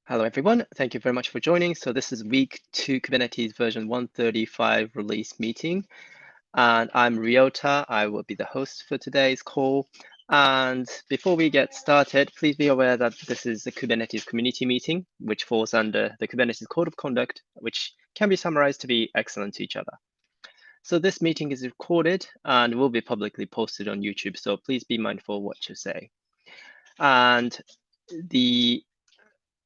Hello, everyone. Thank you very much for joining. So this is week 2 Kubernetes version 135 release meeting. And I'm Ryota. I will be the host for today's call. And before we get started, please be aware that this is a Kubernetes community meeting, which falls under the Kubernetes Code of Conduct, which can be summarized to be excellent to each other. So this meeting is recorded and will be publicly posted on YouTube. So please be mindful of what you say. And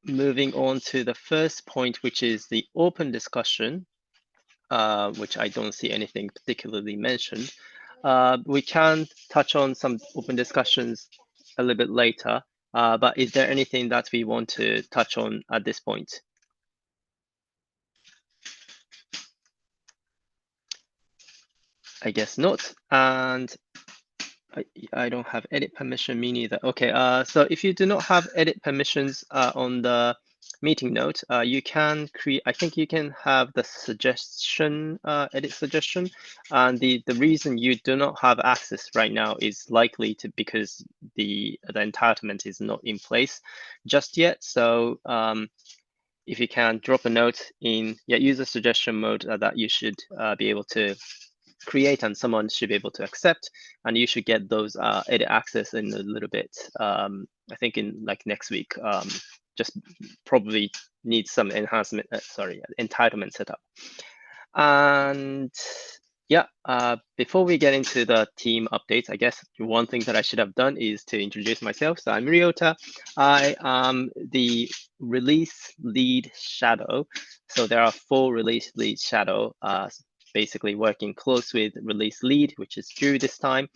moving on to the first point, which is the open discussion, which I don't see anything particularly mentioned. We can touch on some open discussions a little bit later, but is there anything that we want to touch on at this point? I guess not. And I don't have edit permission, me neither. Okay, so if you do not have edit permissions on the meeting note, you can create, I think you can have the suggestion, edit suggestion. And the reason you do not have access right now is likely to because the entitlement is not in place just yet. So if you can drop a note in user suggestion mode that you should be able to create and someone should be able to accept, and you should get those edit access in a little bit. I think in like next week. Just probably needs some enhancement. Entitlement setup. And yeah, before we get into the team updates, I guess one thing that I should have done is to introduce myself. So I'm Ryota. I am the release lead shadow. So there are 4 release lead shadow, basically working close with release lead, which is Drew this time.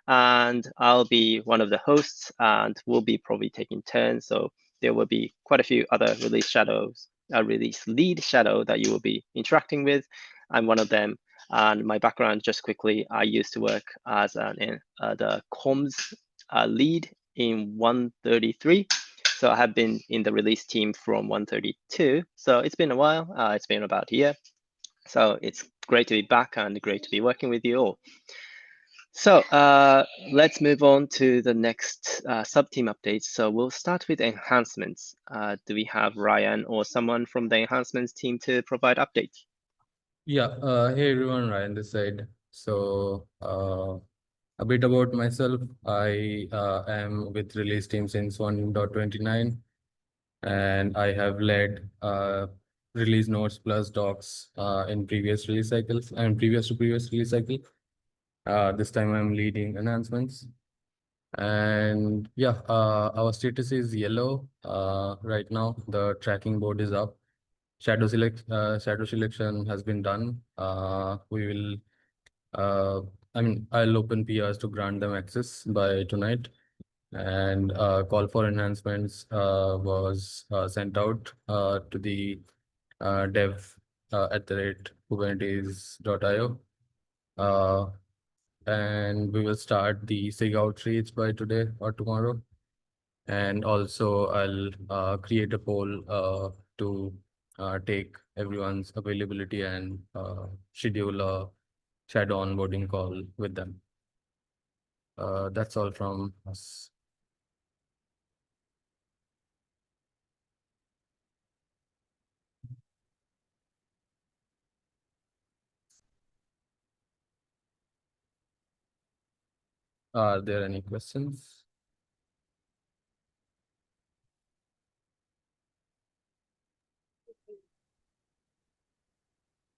And I'll be one of the hosts and we'll be probably taking turns. So there will be quite a few other release shadows, release lead shadow that you will be interacting with. I'm one of them. And my background, just quickly, I used to work as the comms lead in 133. So I have been in the release team from 132. So it's been a while. It's been about a year. So it's great to be back and great to be working with you all. So let's move on to the next sub-team updates. So we'll start with enhancements. Do we have Ryan or someone from the enhancements team to provide updates? Yeah, hey everyone, Ryan this side. So a bit about myself. I am with release team since 1.29 and I have led release notes plus docs in previous release cycles and previous release cycle. This time I'm leading enhancements. And yeah, our status is yellow right now. The tracking board is up. Shadow selection has been done. We will I'll open PRs to grant them access by tonight, and call for enhancements was sent out to the dev @kubernetes.io. And we will start the SIG outreach by today or tomorrow. And also I'll create a poll to take everyone's availability and schedule a shadow onboarding call with them. That's all from us. Are there any questions?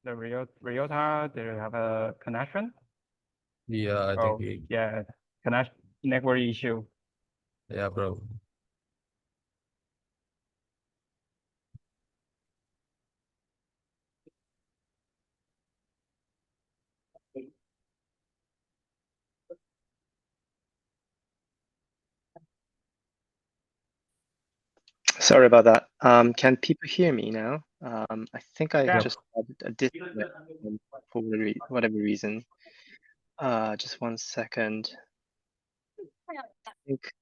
The Ryota, do you have a connection? Yeah, I think yeah, connection network issue. Yeah, bro. Sorry about that. Can people hear me now? I think I Yeah. just had a disconnect for whatever reason. Just 1 second. I think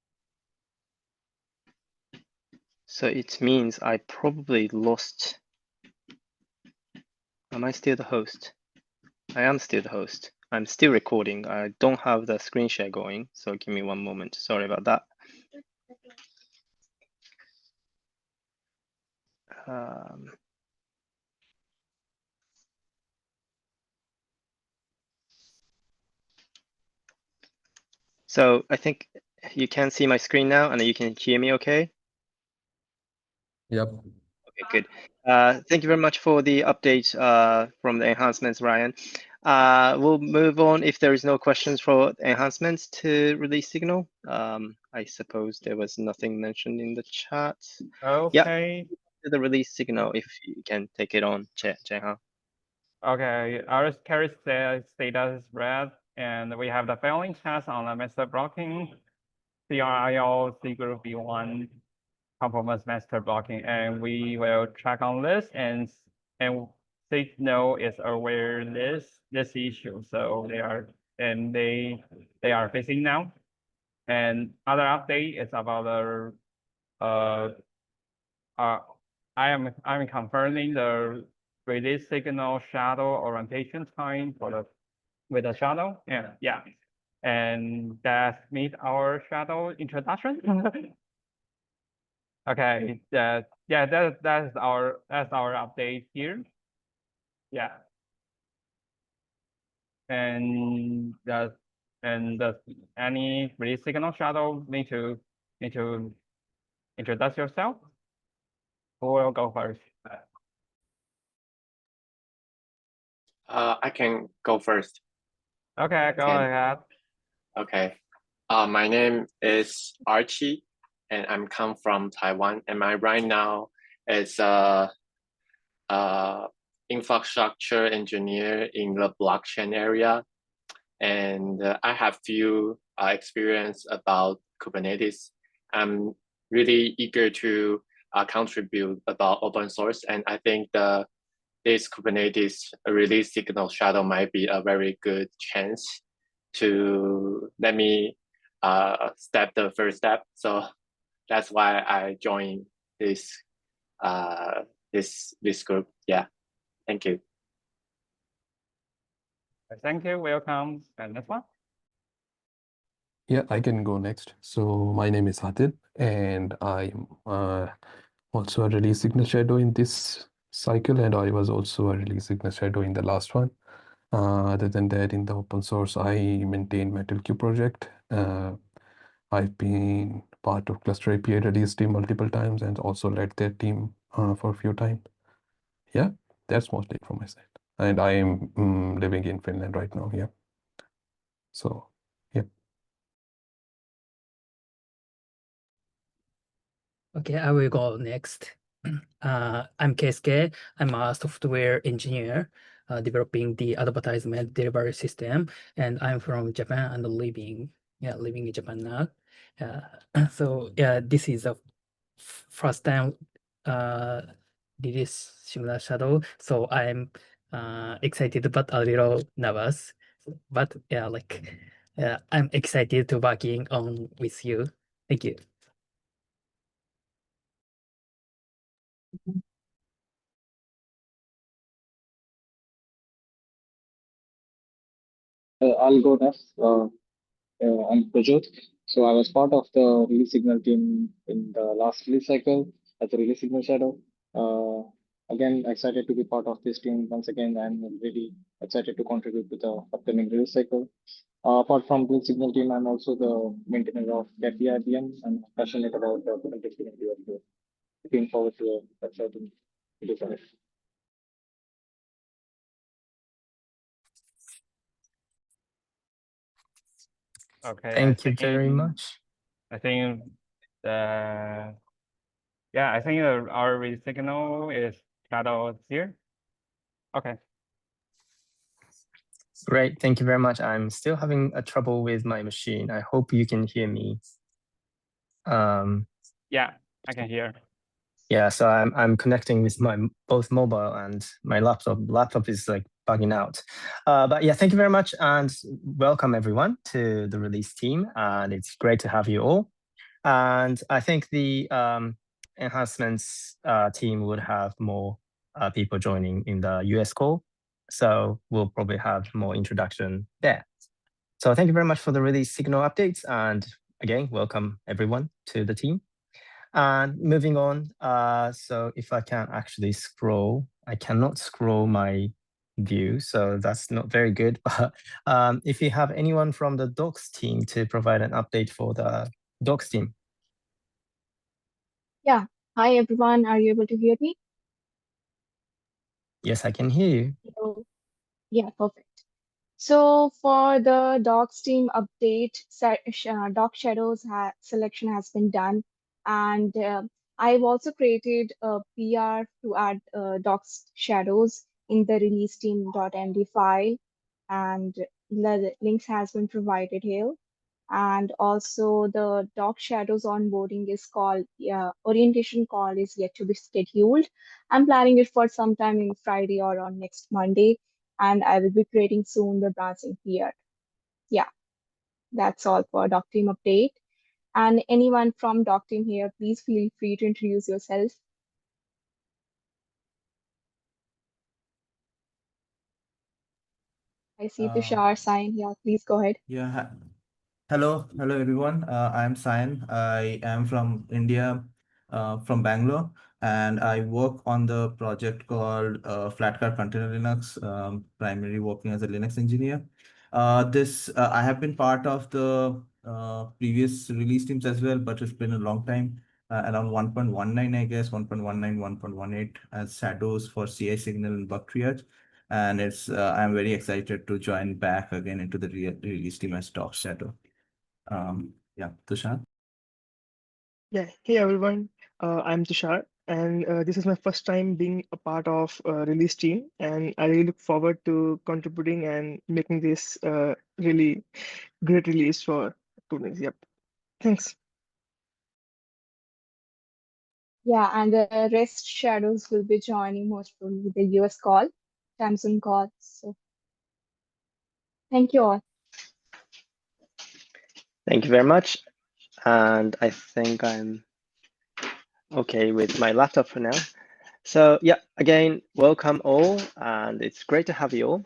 so. It means I probably lost. Am I still the host? I am still the host. I'm still recording. I don't have the screen share going, so give me 1 moment. Sorry about that. So I think you can see my screen now and you can hear me okay? Yep. Okay, good. Thank you very much for the update from the enhancements, Ryan. We'll move on if there is no questions for enhancements to release signal. I suppose there was nothing mentioned in the chat. Okay. To the release signal, if you can take it on, Jae-ha. Okay, our carry status is red, and we have the failing test on the master blocking, CRIO C group B1 performance master blocking, and we will check on this and Signal is aware this issue, so they are fixing now. And other update is about the I'm confirming the release signal shadow orientation time with the shadow, and yeah, and that meet our shadow introduction. Okay, that's our update here. Yeah. And any release signal shadow need to introduce yourself? Who will go first? I can go first. Okay, go ahead. Okay. My name is Archie, and I'm come from Taiwan. And my right now is infrastructure engineer in the blockchain area, and I have few experience about Kubernetes. I'm really eager to contribute about open source, and I think this Kubernetes release signal shadow might be a very good chance to let me step the first step. So that's why I joined this this group. Yeah, thank you. Thank you. Welcome. And next one. Yeah, I can go next. So my name is Hatib, and I'm also a release signal shadow in this cycle, and I was also a release signal shadow in the last one. Other than that, in the open source, I maintain MetalQ project. I've been part of Cluster API release team multiple times and also led their team for a few times. Yeah, that's mostly it from my side. And I am living in Finland right now. Yeah. So, yeah. Okay, I will go next. I'm Keisuke. I'm a software engineer developing the advertisement delivery system, and I'm from Japan and living in Japan now. So yeah, this is the first time release similar shadow, so I'm excited but a little nervous. But yeah, I'm excited to working on with you. Thank you. I'll go next. I'm Prajot. So I was part of the release signal team in the last release cycle as a release signal shadow. Again, excited to be part of this team once again. I'm really excited to contribute to the upcoming release cycle. Apart from release signal team, I'm also the maintainer of CAPI IBM. I'm passionate about the Kubernetes API. Looking forward to a exciting release. Okay. Thank you very much. I think the I think our release signal is shadow here. Okay. Great, thank you very much. I'm still having a trouble with my machine. I hope you can hear me. Yeah, I can hear. Yeah, so I'm connecting with my both mobile and my laptop. Laptop is like bugging out. But yeah, thank you very much and welcome everyone to the release team. And it's great to have you all. And I think the enhancements team would have more people joining in the US call. So we'll probably have more introduction there. So thank you very much for the release signal updates. And again, welcome everyone to the team. And moving on, so if I can actually scroll, I cannot scroll my view, so that's not very good. But if you have anyone from the docs team to provide an update for the docs team. Yeah. Hi, everyone. Are you able to hear me? Yes, I can hear you. Hello. Yeah, perfect. So for the docs team update, doc shadows selection has been done, and I've also created a PR to add docs shadows in the release team.md file, and the links has been provided here. And also the doc shadows onboarding is called, orientation call is yet to be scheduled. I'm planning it for sometime in Friday or on next Monday, and I will be creating soon the branching here. Yeah, that's all for doc team update. And anyone from doc team here, please feel free to introduce yourself. I see Tushar sign here. Please go ahead. Yeah. Hello, everyone. I am Sayan. I am from India, from Bangalore, and I work on the project called Flatcar Container Linux, primarily working as a Linux engineer. I have been part of the previous release teams as well, but it's been a long time, around 1.19, I guess, 1.19, 1.18 as shadows for CI signal and bug triage. And I'm very excited to join back again into the release team as top shadow. Yeah, Tushar. Yeah, hey everyone, I'm Tushar, and this is my first time being a part of release team, and I really look forward to contributing and making this really great release for students. Yep, thanks. Yeah, and the rest shadows will be joining most probably the US call, time zone call. So thank you all. Thank you very much. And I think I'm okay with my laptop for now. So yeah, again, welcome all, and it's great to have you all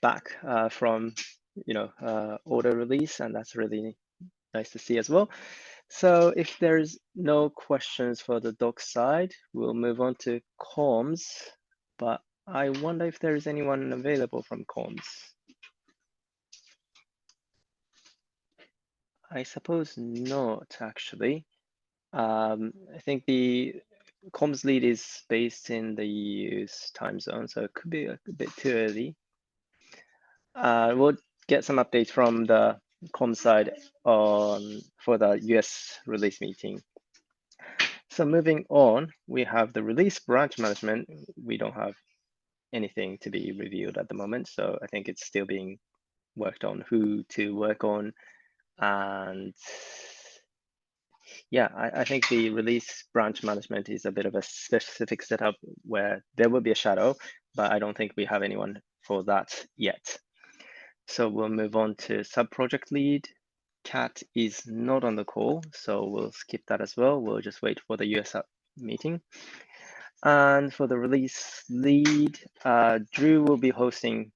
back from order release, and that's really nice to see as well. So if there's no questions for the doc side, we'll move on to comms, but I wonder if there's anyone available from comms. I suppose not, actually. I think the comms lead is based in the US time zone, so it could be a bit too early. We'll get some updates from the comms side for the US release meeting. So moving on, we have the release branch management. We don't have anything to be reviewed at the moment, so I think it's still being worked on who to work on. And yeah, I think the release branch management is a bit of a specific setup where there will be a shadow, but I don't think we have anyone for that yet. So we'll move on to sub-project lead. Kat is not on the call, so we'll skip that as well. We'll just wait for the US meeting. And for the release lead, Drew will be hosting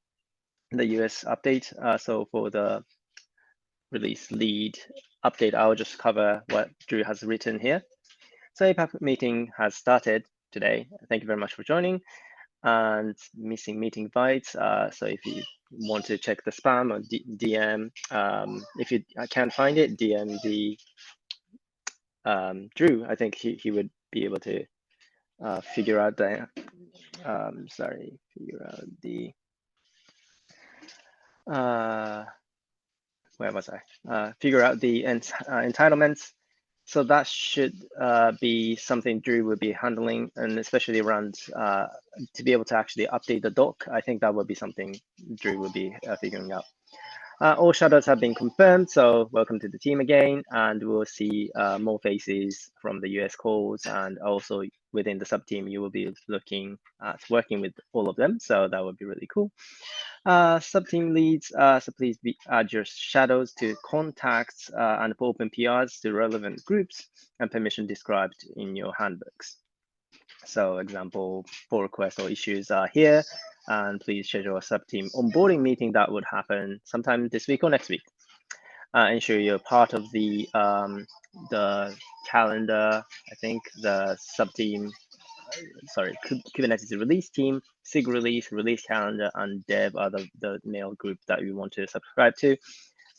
the US update. So for the release lead update, I'll just cover what Drew has written here. So APAC meeting has started today. Thank you very much for joining. And missing meeting invites. So if you want to check the spam or DM, if you can't find it, DM the Drew. I think he would be able to figure out the where was I? Figure out the entitlements. So that should be something Drew would be handling, and especially around to be able to actually update the doc. I think that would be something Drew would be figuring out. All shadows have been confirmed, so welcome to the team again, and we'll see more faces from the US calls, and also within the sub-team, you will be looking at working with all of them, so that would be really cool. Sub-team leads, so please add your shadows to contacts and open PRs to relevant groups and permission described in your handbooks. So example, pull requests or issues are here, and please schedule a sub-team onboarding meeting that would happen sometime this week or next week. ensure you're part of the calendar. I think the sub-team, Kubernetes release team, SIG release calendar, and dev are the mail group that you want to subscribe to.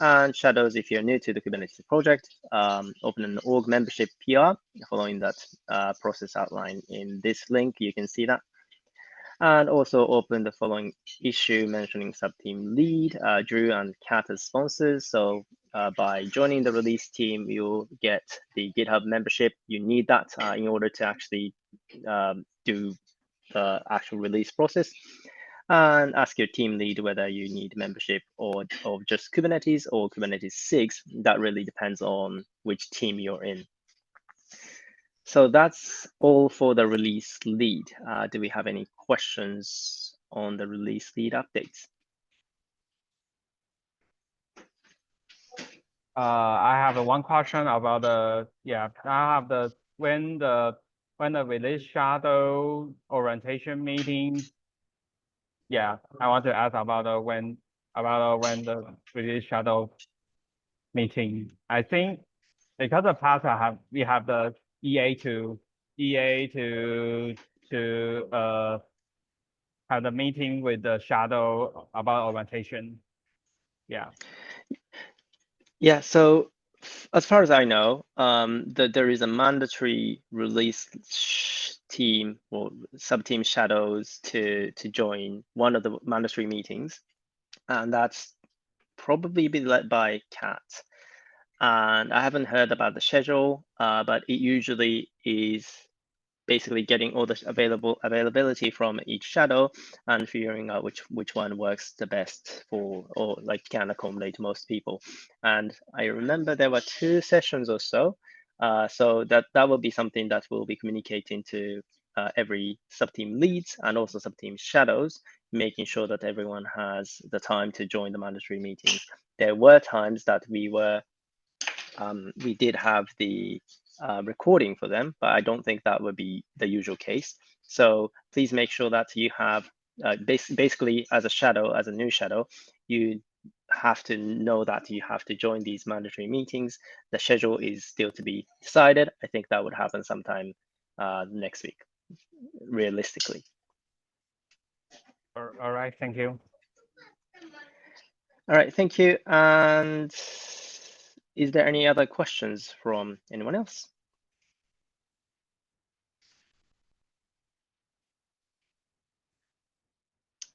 And shadows, if you're new to the Kubernetes project, open an org membership PR. Following that process outlined in this link, you can see that. And also open the following issue mentioning sub-team lead, Drew and Kat as sponsors. So by joining the release team, you'll get the GitHub membership. You need that in order to actually do the actual release process. And ask your team lead whether you need membership or just Kubernetes or Kubernetes SIGs. That really depends on which team you're in. So that's all for the release lead. Do we have any questions on the release lead updates? I have one question about when the release shadow orientation meeting. Yeah, I want to ask about when the release shadow meeting. I think because the past we have the EA to have the meeting with the shadow about orientation. Yeah. Yeah, so as far as I know, there is a mandatory release team or sub-team shadows to join one of the mandatory meetings, and that's probably been led by Kat. And I haven't heard about the schedule, but it usually is basically getting all the availability from each shadow and figuring out which one works the best for, or like can accommodate most people. And I remember there were 2 sessions or so. So that will be something that we'll be communicating to every sub-team leads and also sub-team shadows, making sure that everyone has the time to join the mandatory meetings. There were times that we did have the recording for them, but I don't think that would be the usual case. So please make sure that you have basically as a new shadow, you have to know that you have to join these mandatory meetings. The schedule is still to be decided. I think that would happen sometime next week, realistically. All right, thank you. All right, thank you. And is there any other questions from anyone else?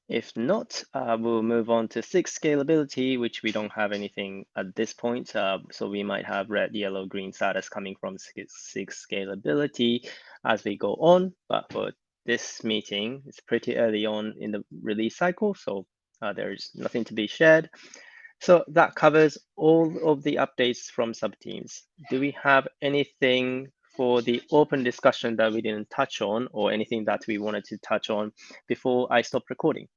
If not, we'll move on to SIG scalability, which we don't have anything at this point. So we might have red, yellow, green status coming from SIG scalability as we go on. But for this meeting, it's pretty early on in the release cycle, so there's nothing to be shared. So that covers all of the updates from subteams. Do we have anything for the open discussion that we didn't touch on, or anything that we wanted to touch on before I stop recording?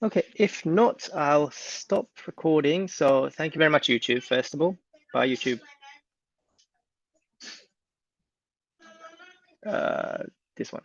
Okay, if not, I'll stop recording. So thank you very much, YouTube, first of all. Bye, YouTube. This one.